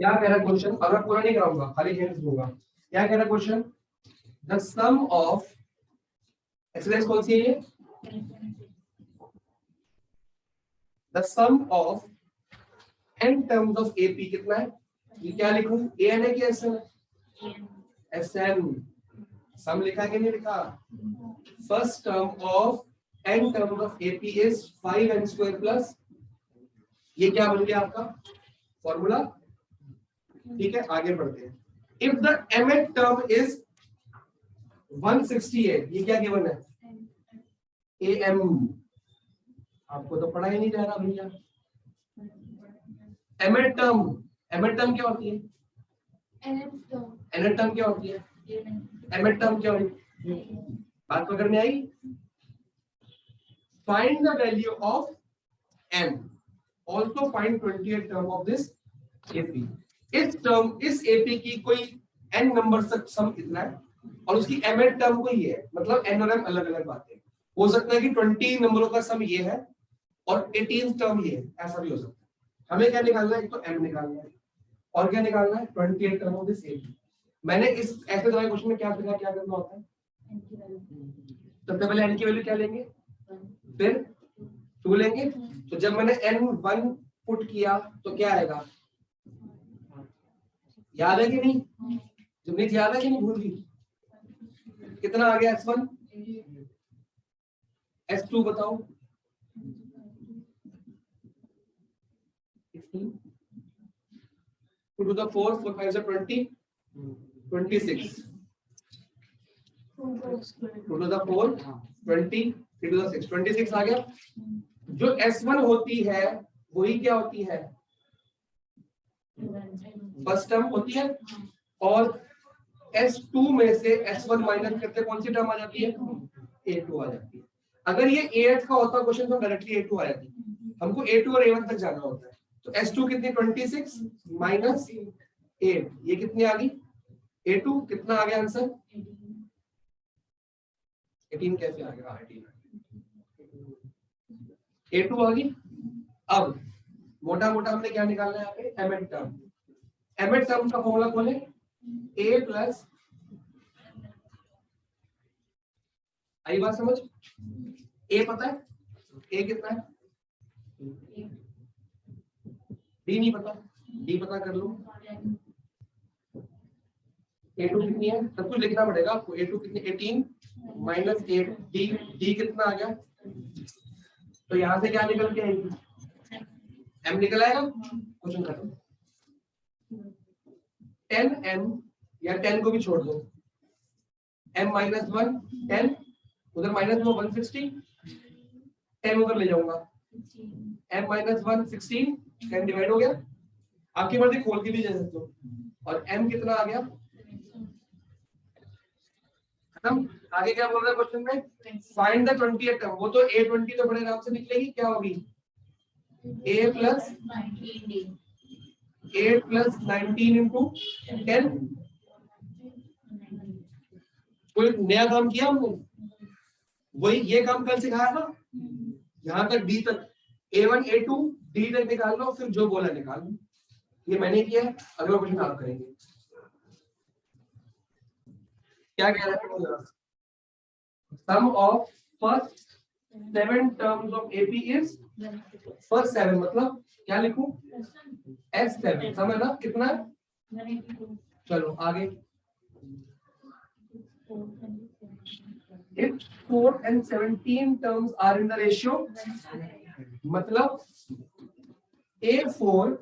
क्या कह रहा है क्वेश्चन? और मैं पूरा नहीं कराऊंगा, खाली हिंट्स दूंगा। क्या कह रहा है question? The sum of exercise कौन सी है ये? The sum of n terms of AP कितना है? ये क्या लिखूं? an है कि sn है? sn। सम लिखा कि नहीं लिखा? First term of n terms of AP is 5n square plus, ये क्या बन गया आपका फॉर्मूला? ठीक है, आगे बढ़ते हैं। If the mth term is 168, ये क्या गिवन है? am। आपको तो पढ़ा ही नहीं जा रहा भैया। mth टर्म क्या होती है? nth टर्म क्या होती है? mth टर्म क्या होती है? बात पकड़ में आई? Find the value of m, also find 28 term of this AP। इस AP की कोई n नंबर तक सम इतना है और उसकी mth टर्म कोई है, मतलब n और m अलग अलग बातें। हो सकता है कि 20 नंबरों का सम ये है और 18 टर्म ये है, ऐसा भी हो सकता है। हमें क्या निकालना है? एक तो m निकालना है और क्या निकालना है? 28 टर्म ऑफ दिस AP। मैंने इस ऐसे तरह क्वेश्चन में क्या सिखाया, क्या करना होता है? सबसे पहले n की वैल्यू क्या लेंगे, फिर 2 लेंगे। तो जब मैंने n1 पुट किया तो क्या आएगा? याद है कि नहीं? जब नहीं याद है कि नहीं भूल गई? कितना आ गया s1? s2 बताओ। 2 to the 4, 4 5 is 20, 26। 2 to the 4, 20, 3 to the 6, 26 आ गया। जो s1 होती है वही क्या होती है? फर्स्ट टर्म होती है। और s2 में से s1 माइनस करते कौन सी टर्म आ जाती है? a2 आ जाती है। अगर ये a8 का होता क्वेश्चन तो डायरेक्टली a2 आ जाती। हमको a2 और a1 तक जाना होता है। तो s2 कितनी? 26 माइनस 8, ये कितनी आ गई? a2 कितना आ गया आंसर? 18 कैसे आ गया? 18 a2 आ गई। अब मोटा मोटा हमने क्या निकालना है यहाँ पे? mth term. mth टर्म का फॉर्मूला खोले, a प्लस, आई बात समझ? a पता है? a कितना है? d नहीं पता, d पता कर लो। a2 कितनी है? सब कुछ लिखना पड़ेगा आपको। a2 कितनी? 18 माइनस 8, d कितना आ गया? तो यहां से क्या निकल के आएगी? m निकल आएगा। क्वेश्चन खत्म। 10m या 10 को भी छोड़ दो, m माइनस 1 10, उधर माइनस में 160, 10 उधर ले जाऊंगा, m माइनस 1 16, 10 डिवाइड हो गया। आपकी मर्जी, खोल के भी दे सकते हो। और m कितना आ गया? खत्म। आगे क्या बोल रहा है क्वेश्चन में? Find the 28 term. वो तो a20 तो बड़े आराम से निकलेगी। क्या होगी? a plus 8 plus 19 into 10। कोई नया काम किया हमने? वही ये काम कल सिखाया था। यहाँ तक d तक, a1 a2 d तक निकाल लो, फिर जो बोला निकाल लो। ये मैंने किया है। अगला क्वेश्चन आप करेंगे। क्या कह रहा है? Sum of first 7 terms of AP is, first 7 मतलब क्या लिखूं? S7। समझ ना कितना है? चलो आगे। If 4 and 17 terms are in the ratio, मतलब A4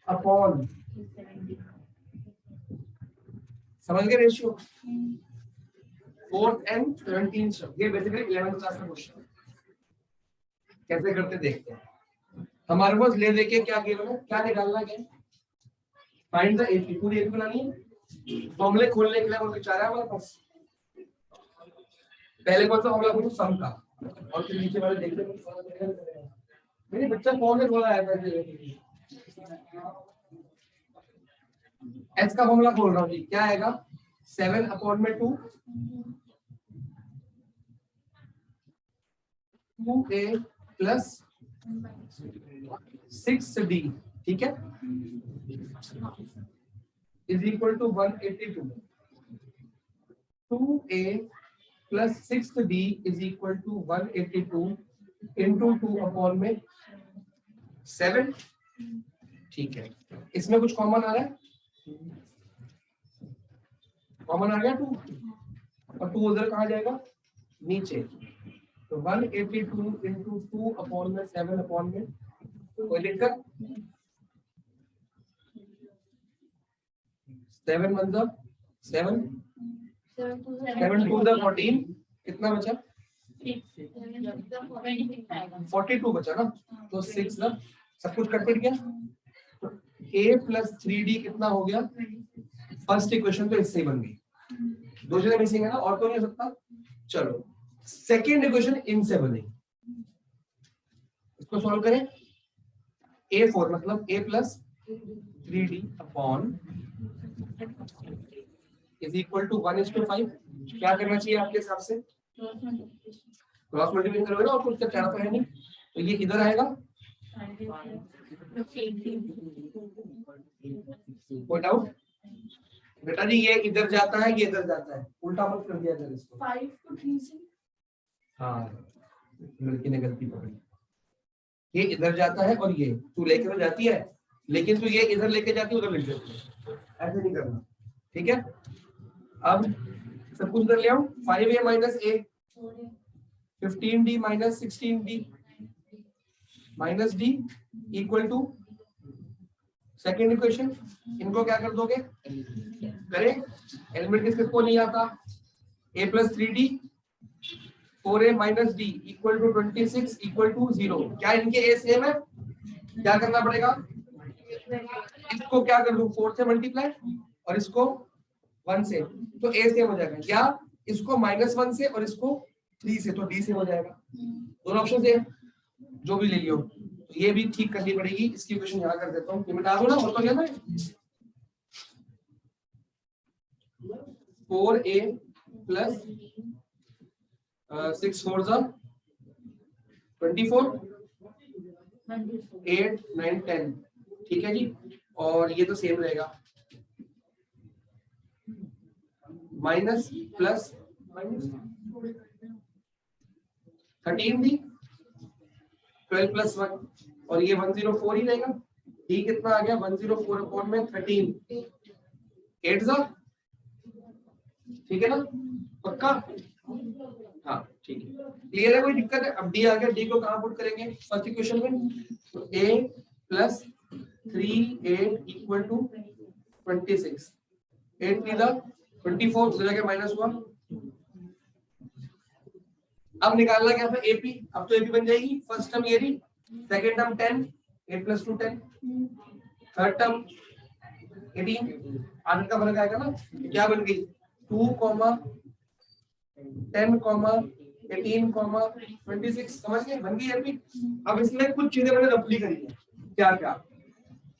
अपॉन, समझ गए रेशियो? 4 and 17 शब्द। ये बेसिकली 11th क्लास का क्वेश्चन कैसे करते देखते हैं। हमारे पास ले देके क्या गिवन है, क्या निकालना है? Find the AP। पूरी AP बनानी है। फॉर्मूले खोलने के लिए वो बेचारा है हमारे पास। पहले कौन सा फॉर्मूला खोलूं? सम का। और फिर नीचे वाले देखते हैं। मेरे बच्चा कौन है बोला आया था? एस का फॉर्मूला खोल रहा हूँ जी। क्या आएगा? 7 अपॉन में 2, 2a प्लस 6d ठीक है, is equal to 182 2a plus 6b is equal to 182 into 2 upon में 7। ठीक है, इसमें कुछ कॉमन आ रहा है, कॉमन आ गया 2 और 2 उधर कहाँ जाएगा नीचे, तो 182 इंटू 2 अपॉन में 7 अपॉन में, कोई दिक्कत, 7 मतलब 7 7 टू द 14 कितना बचा 42 बचा ना, तो 6 ना सब कुछ कट गया, तो a प्लस 3d कितना हो गया, फर्स्ट इक्वेशन तो इससे ही बन गई, दो चीजें मिसिंग है ना, और तो नहीं हो सकता। चलो सेकेंड इक्वेशन इनसे बनेगी, इसको सॉल्व करें, a4 मतलब a plus 3d upon is equal to 1:5। क्या करना चाहिए आपके हिसाब से, क्रॉस मल्टीप्लाई करोगे ना, और कुछ तो है नहीं, तो ये इधर आएगा, कोई डाउट बेटा जी, ये इधर जाता है ये इधर जाता है, उल्टा मत कर दिया कर इसको, 5 to 3 से, हाँ लड़की ने गलती पकड़ी, ये इधर जाता है और ये तू लेकर जाती है, लेकिन तू ये इधर लेके जाती है उधर लेके जाती है, ऐसे नहीं करना, ठीक है। अब सब कुछ कर ले आओ, 5a minus a 15d minus 16d minus d equal to second equation, इनको क्या कर दोगे, करें एलिमेंट किसको नहीं आता, a plus 3d 4a minus d equal to 26 equal to 0। क्या इनके a सेम है, क्या करना पड़ेगा, इसको क्या कर दूं 4 से मल्टीप्लाई और इसको 1 से, तो a सेम हो जाएगा, या इसको -1 से और इसको 3 से, तो d से हो जाएगा, दोनों ऑप्शन से जो भी ले लियो, तो ये भी ठीक करनी पड़ेगी, इसकी इक्वेशन यहां कर देता हूं, मिटा दो ना, और तो क्या ना 4a प्लस 6 4 जा 24 8 9 10, ठीक है जी, और ये तो सेम रहेगा, माइनस प्लस 13 दी 12 प्लस 1, और ये 104 ही रहेगा, डी कितना आ गया 104 अपॉन में 13 8 जा, ठीक है ना, पक्का, हाँ ठीक है, क्लियर है, कोई दिक्कत है। अब डी आ गया, डी को कहां पुट करेंगे फर्स्ट इक्वेशन में, तो a plus 3a equal to 26 8 3 24 उधर गया -1, अब निकालना क्या था एपी, अब तो एपी बन जाएगी, फर्स्ट टर्म ये रही, second term 10 8 plus 2 10, third term 18, आठ का फर्क आएगा ना, क्या बन गई 2, 10, 18, 26, समझ गए, बन गई एपी। अब इसमें कुछ चीजें मैंने रफली करी है, क्या क्या,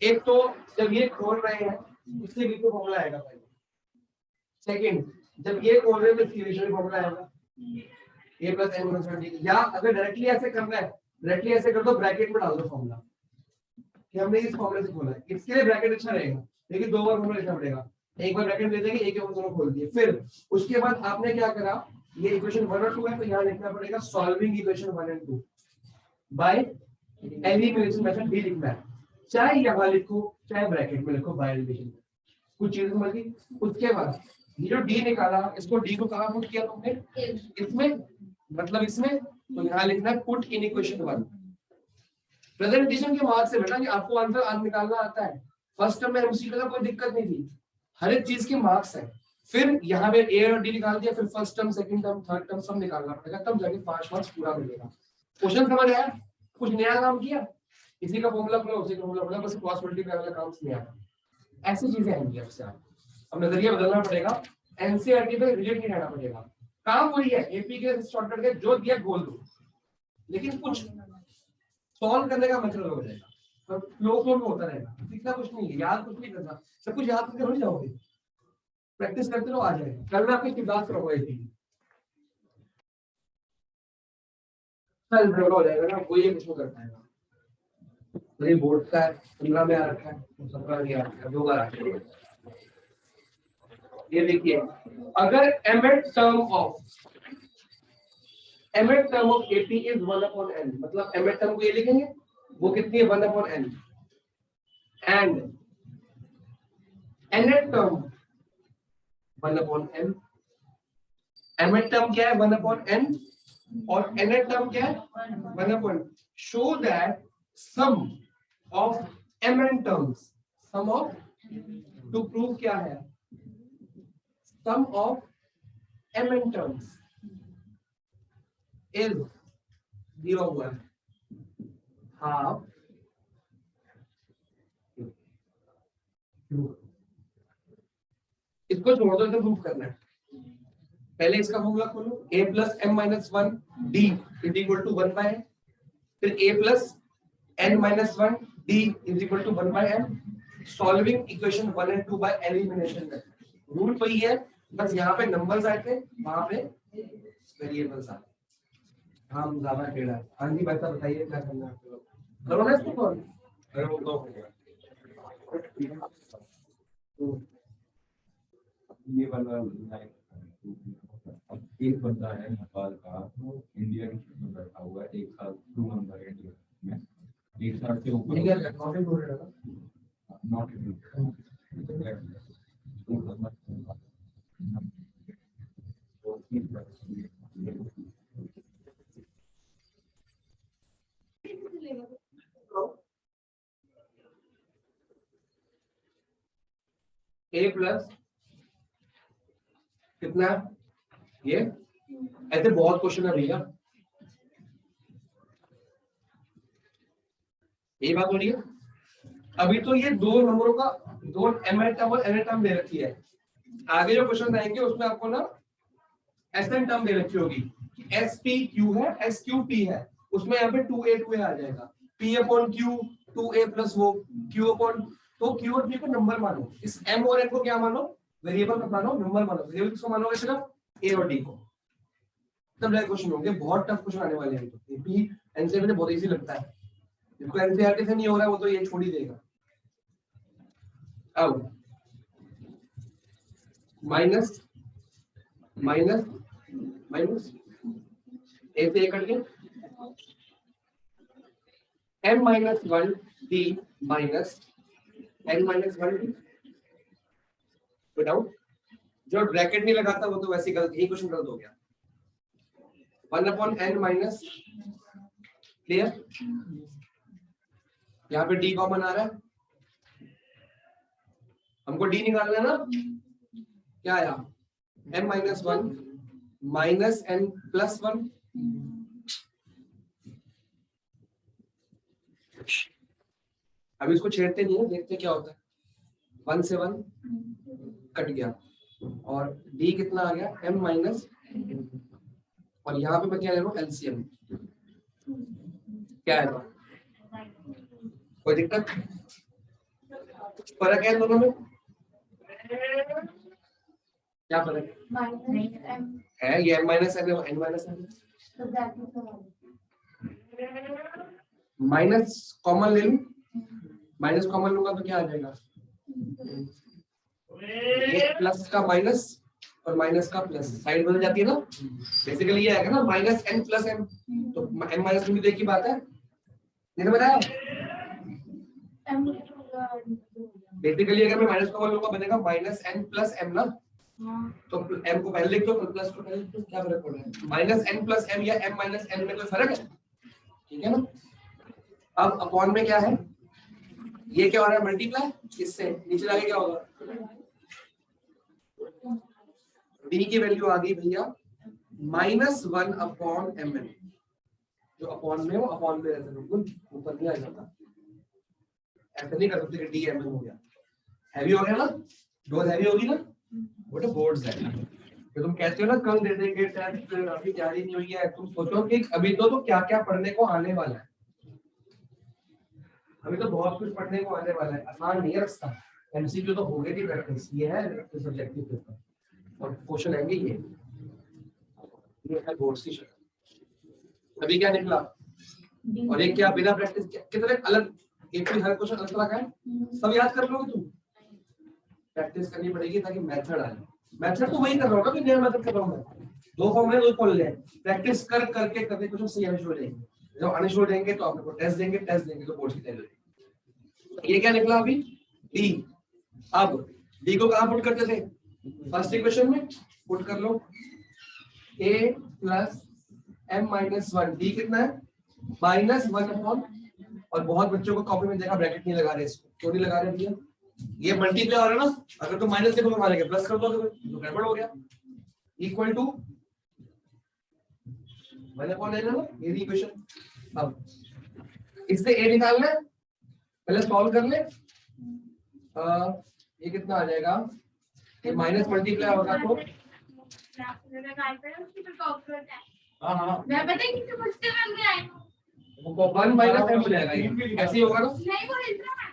एक तो जब ये खोल रहे हैं इससे भी तो फॉर्मूला आएगा भाई, सेकंड जब ये खोल रहे हैं तो इसकी फॉर्मूला आएगा a प्लस n माइनस 20, या अगर डायरेक्टली ऐसे करना है, डायरेक्टली ऐसे कर दो, ब्रैकेट में डाल दो फॉर्मूला कि हमने इस फॉर्मूले से खोला है, इसके लिए ब्रैकेट अच्छा रहेगा, लेकिन दो बार फॉर्मूला लिखना पड़ेगा, एक बार ब्रैकेट ले देंगे, एक बार दोनों खोल दिए, फिर उसके बाद आपने क्या करा, ये इक्वेशन 1 और 2 है, तो यहाँ लिखना पड़ेगा solving equation 1 and 2 by elimination method, भी लिखना है, चाहे यहाँ लिखो चाहे ब्रैकेट में लिखो बाय एलिमिनेशन, कुछ चीजें समझ गई। उसके बाद ये जो डी निकाला, इसको डी को कहां पुट किया तुमने, इसमें, मतलब इसमें, तो यहाँ लिखना है पुट इन इक्वेशन 1। प्रेजेंटेशन के मार्क्स से बेटा कि आपको आंसर आज निकालना आता है, फर्स्ट टर्म में एमसीक्यू का कोई दिक्कत नहीं थी, हर एक चीज के मार्क्स है, फिर यहाँ पे ए और डी निकाल दिया, फिर first term second term third term सब निकालना पड़ेगा, तब जाके 5 मार्क्स पूरा मिलेगा। क्वेश्चन समझ आया, कुछ नया काम किया, इसी का फॉर्मूला पूरा उसी का फॉर्मूला पूरा, बस क्रॉस मल्टीप्लाई वाला काम नहीं आता, ऐसी चीजें आएंगी आपसे, अब नजरिया बदलना पड़ेगा, एनसीईआरटी पे रिलेट नहीं रहना पड़ेगा, काम वही है, एपी के शॉर्टकट के जो दिया बोल दो, लेकिन कुछ सॉल्व करने का मतलब हो जाएगा, तो फ्लो में होता रहेगा, सीखना कुछ नहीं है, याद कुछ नहीं करना, सब कुछ याद करके हो जाओगे, प्रैक्टिस करते रहो, आ जाएगा, कल मैं आपकी क्लास रखूंगा एपी, कल हो जाएगा ना, कोई कुछ नहीं कर पाएगा, तो ये बोर्ड का 15 में आ रखा है, 17 में आ रखा है, 2 बार आ रखा है। ये देखिए, अगर mth term of AP is 1/n, मतलब mth टर्म को ये लिखेंगे, वो कितनी है 1/n, and nth term 1/n, mth term क्या है 1/n और nth टर्म क्या है 1/n, show that sum of mn terms, sum of, to prove क्या है, sum of mn terms is दिया हुआ है हाफ इसको छोड़ दो, इसे प्रूव करना है। पहले इसका फॉर्मूला खोलो, a plus m minus 1 d is equal to 1 by n, फिर a plus n minus 1 d is equal to 1 by m, solving equation 1 and 2 by elimination method. Rule वही है, बस यहाँ पे नंबर्स आए थे, वहां पे वेरिएबल्स आए। हम ज्यादा टेढ़ा है। हाँ जी भाई साहब बताइए क्या करना है आपको, करो ना इसको कॉल, अरे वो तो ये वाला एक बंदा है नेपाल का, इंडिया में बैठा हुआ है, 1 साल 2 नंबर इंडिया में, 1 साल से ऊपर नॉट a प्लस कितना, ये ऐसे बहुत क्वेश्चन है भैया, ये बात हो रही है। अभी तो ये दो नंबरों का, दो mn टर्म और n टर्म दे रखी है, आगे जो क्वेश्चन आएंगे उसमें आपको ना sn टर्म दे रखी होगी कि sp है sqp है, उसमें यहाँ पे 2a 2a आ जाएगा, p upon q 2a plus वो q अपॉन, तो q और p को नंबर मानो, इस m और n को क्या मानो, वेरिएबल मानो, नंबर मानो। वेरिएबल किसको मानोगे, सिर्फ a और d को। तब लाइक क्वेश्चन होंगे, बहुत टफ क्वेश्चन आने वाले हैं। तो p एनसीईआरटी में बहुत इजी लगता है, जिसको एनसीईआरटी से नहीं हो रहा है वो तो ये छोड़ ही देगा। अब माइनस माइनस माइनस ए से करके m minus 1 d minus n minus 1 d, without, जो ब्रैकेट नहीं लगाता वो तो वैसे गलत, यही क्वेश्चन गलत हो गया। 1/n माइनस, क्लियर, यहाँ पे d कॉमन आ रहा है, हमको d निकालना है ना, क्या आया m minus 1 minus n plus 1, अभी इसको छेड़ते नहीं है, देखते क्या होता है। 1 से 1 कट गया और d कितना आ गया m माइनस, और यहाँ पे मैं क्या ले रहा हूँ एलसीएम, क्या है कोई दिक्कत, फर्क है दोनों में, क्या फर्क है, ये m minus n n minus n, minus common ले लूं, माइनस कॉमन लूंगा तो क्या आ जाएगा, ये प्लस का माइनस और माइनस का प्लस, साइड बदल जाती है ना, बेसिकली ये आएगा ना माइनस n प्लस m, तो m माइनस m भी तो एक ही बात है, नहीं बताया। बेसिकली अगर मैं माइनस कॉमन लूंगा बनेगा माइनस n प्लस m ना, तो m को पहले लिख दो, प्लस को पहले लिख दो, क्या फर्क पड़ रहा है, माइनस n प्लस m या m माइनस n में कोई फर्क है, ठीक है ना। अब अपॉन में क्या है, ये क्या हो रहा है मल्टीप्लाई, इससे नीचे जाके क्या होगा, d की वैल्यू आ गई भैया -1 अपॉन mn, जो अपॉन में वो अपॉन में रहता है, बिल्कुल ऊपर नहीं आ जाता, ऐसा नहीं कर सकते कि d mn हो गया, हैवी हो गया ना, डोज हैवी होगी ना, वो तो बोर्ड्स है। तो तुम कहते हो ना कल दे देंगे टेस्ट, अभी जारी नहीं हुई है, तुम सोचो कि अभी तो क्या क्या पढ़ने को आने वाला है, अभी तो बहुत कुछ पढ़ने को आने वाला है, आसान नहीं है रास्ता, एमसीक्यू तो हो गई थी प्रैक्टिस, ये है सब्जेक्टिव पेपर और क्वेश्चन आएंगे ये है बोर्ड्स की शक्ल। अभी क्या निकला, और एक क्या बिना प्रैक्टिस कितने अलग एपी हर क्वेश्चन अलग तरह का है, सब याद कर लोगे तुम, प्रैक्टिस करनी पड़ेगी ताकि मेथड आए। मेथड तो वही कर रहा हूँ ना, नया मेथड कर रहा हूँ मैं, दो फॉर्म है दो खोल ले, प्रैक्टिस कर करके करके क्वेश्चन सही आंसर हो जाएंगे। जब आंसर हो जाएंगे तो आपको टेस्ट देंगे तो बोर्ड की तैयारी होगी। ये क्या निकला अभी डी। अब डी को कहाँ पुट करते थे, फर्स्ट इक्वेशन में पुट कर लो, a plus m minus 1, D कितना है माइनस 1 अपॉन, और बहुत बच्चों को कॉपी में देखा ब्रैकेट नहीं लगा रहे, इसको क्यों नहीं लगा रहे भैया, ये मल्टीप्लाई हो रहा है ना, अगर तो माइनस देखो मारेंगे प्लस कर दो तो गड़बड़ हो गया, इक्वल टू मैंने कौन लेना ना ये इक्वेशन। अब इससे a निकालना है, पहले सॉल्व कर ले, ये कितना आ जाएगा, ये माइनस मल्टीप्लाई होगा तो हाँ हाँ मैं पता है कितने मुश्किल बन गया है, वो 1 माइनस m हो जाएगा, ये ऐसे ही होगा ना, नहीं वो हिल रहा है,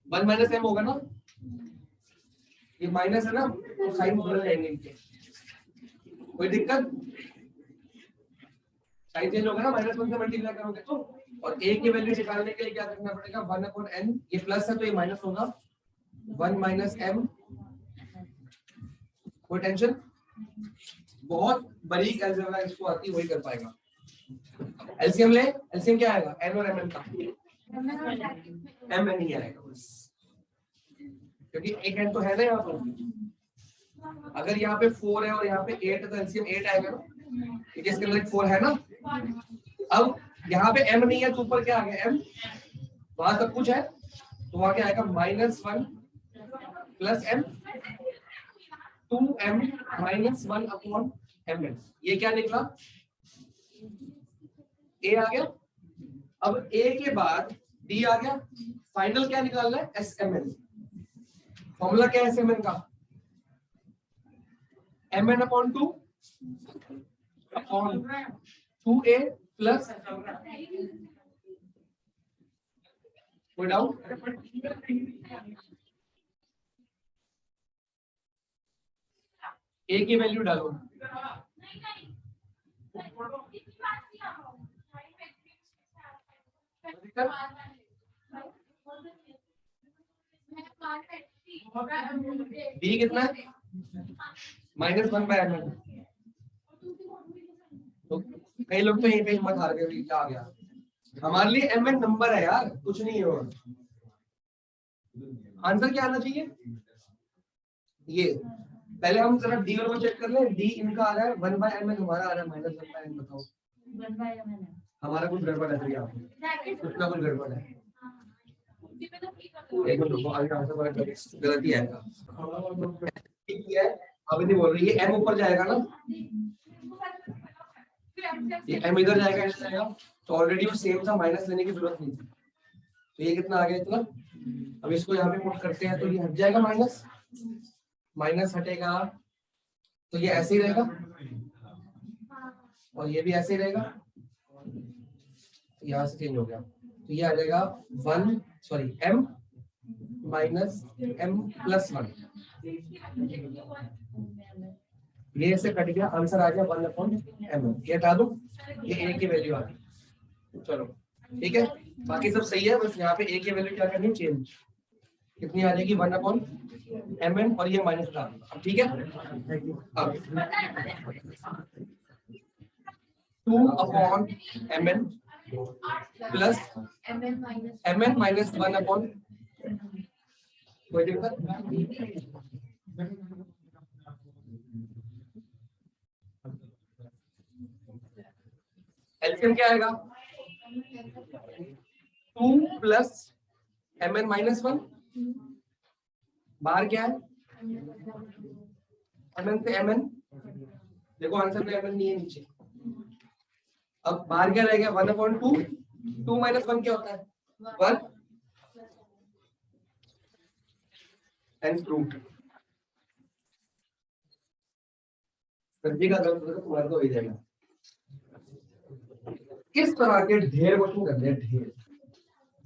1 माइनस m होगा ना, ये माइनस है ना तो साइन बदल जाएंगे इनके, कोई दिक्कत, साइन चेंज होगा ना, माइनस 1 से मल्टीप्लाई करोगे तो, और a की वैल्यू निकालने के लिए क्या करना पड़ेगा, 1/n, ये प्लस है तो ये माइनस होगा, 1 माइनस m, कोई टेंशन, बहुत बारीक अलजेब्रा इसको आती वही कर पाएगा। एलसीएम ले, एलसीएम क्या आएगा n और mn का, m नहीं आएगा बस, क्योंकि एक n तो है ना यहाँ पर, अगर यहाँ पे 4 है और यहाँ पे 8 है तो एलसीएम 8 आएगा ना, क्योंकि इसके अंदर 4 है ना। अब यहाँ पे m नहीं है तो ऊपर क्या आ गया m, वहां सब कुछ है तो वहां क्या आएगा -1 plus m 2m minus 1 upon mn, ये क्या निकला a आ गया। अब a के बाद d आ गया, फाइनल क्या निकालना है smn, फॉर्मूला क्या है smn का, mn upon 2 upon 2a plus, कोई डाउट, a की वैल्यू डालो, d कितना है -1/m, तो कई लोग तो यहीं पे हिम्मत हार गए, क्या आ गया, हमारे लिए mn नंबर है यार, कुछ नहीं है और आंसर क्या आना चाहिए, ये पहले हम जरा डी और चेक कर ले, डी इनका आ रहा है 1/mn, हमारा आ रहा है -1/m, बताओ हमारा कुछ गड़बड़ है यहाँ पे, कुछ ना कुछ गड़बड़ है, एक मिनट रुको, आगे आंसर वाला गलती आएगा, ठीक है अभी नहीं बोल रही, ये m ऊपर जाएगा ना, ये m इधर जाएगा इधर जाएगा, तो ऑलरेडी वो सेम था, माइनस लेने की जरूरत नहीं थी, तो ये कितना आ गया इतना, अब इसको यहाँ पे पुट करते हैं तो ये हट जाएगा, माइनस माइनस हटेगा तो ये ऐसे ही रहेगा और ये भी ऐसे ही रहेगा, यहाँ से चेंज हो गया तो ये आ जाएगा 1 m माइनस m प्लस 1, ये ऐसे कट गया, आंसर आ गया 1/m, ये हटा दो, ये a की वैल्यू आ गई, चलो ठीक है, बाकी सब सही है, बस यहाँ पे a की वैल्यू क्या करनी चेंज, कितनी आ जाएगी 1/mn, और ये माइनस हटा दो, अब ठीक है, अब 2/mn प्लस mn माइनस 1/, कोई दिक्कत, एलसीएम क्या आएगा 2 प्लस mn माइनस 1, बाहर क्या है mn से mn, देखो आंसर में mn नहीं है नीचे, अब बाहर क्या रहेगा 1/2, 2 माइनस 1 क्या होता है 1, एंड प्रूव, सब्जी का गलत तुम्हारे को हो जाएगा, किस तरह के ढेर क्वेश्चन करते हैं, ढेर